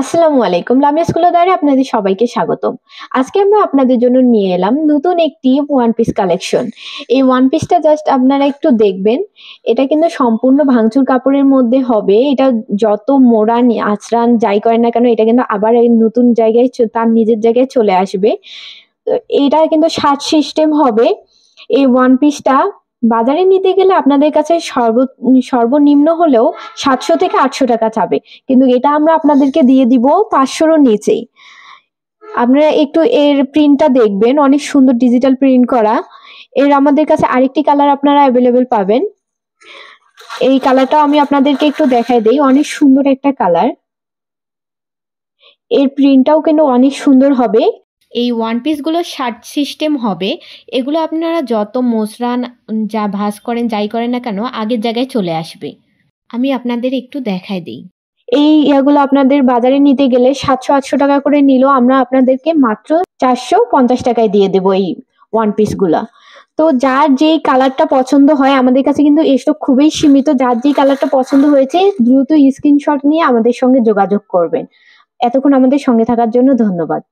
আসসালামু আলাইকুম। লামিয়া স্কুলদারে আপনাদের সবাইকে স্বাগতম। আজকে আমরা আপনাদের জন্য নিয়ে এলাম নতুন একটি ওয়ান পিস কালেকশন। এই ওয়ান পিসটা জাস্ট আপনারা একটু দেখবেন। এটা কিন্তু সম্পূর্ণ ভাঙচুর কাপড়ের মধ্যে হবে। এটা যত মোড়ান, আঁচড়ান যাই করেন না কেন এটা কিন্তু আবার এই নতুন জায়গায় তার নিজের জায়গায় চলে আসবে। তো এটা কিন্তু সাজ সিস্টেম হবে। এই ওয়ান পিসটা বাজারে নিতে গেলে আপনাদের কাছে সর্বনিম্ন হলেও ৭০০ থেকে ৮০০ টাকা চাবে। কিন্তু এটা আমরা আপনাদেরকে দিয়ে দিব ৫০০-র নিচেই। আপনারা একটু এর প্রিন্টটা দেখবেন, অনেক সুন্দর ডিজিটাল প্রিন্ট করা। এর আমাদের কাছে আরেকটি কালার আপনারা অ্যাভেলেবেল পাবেন। এই কালারটাও আমি আপনাদেরকে একটু দেখাই দেই, অনেক সুন্দর একটা কালার। এর প্রিন্টটাও কিন্তু অনেক সুন্দর হবে। এই ওয়ান পিসগুলো শার্ট সিস্টেম হবে। এগুলো আপনারা যত মোচড়ান যা ভাঁজ করেন যাই করেন না কেন আগের জায়গায় চলে আসবে। আমি আপনাদের একটু দেখাই দিই। এই ইয়াগুলো আপনাদের বাজারে নিতে গেলে ৭০০-৮০০ টাকা করে নিলেও আমরা আপনাদেরকে মাত্র ৪৫০ টাকায় দিয়ে দেবো এই ওয়ান পিসগুলা। তো যার যেই কালারটা পছন্দ হয়, আমাদের কাছে কিন্তু স্টক খুবই সীমিত। যার যেই কালারটা পছন্দ হয়েছে দ্রুত স্ক্রিনশট নিয়ে আমাদের সঙ্গে যোগাযোগ করবেন। এতক্ষণ আমাদের সঙ্গে থাকার জন্য ধন্যবাদ।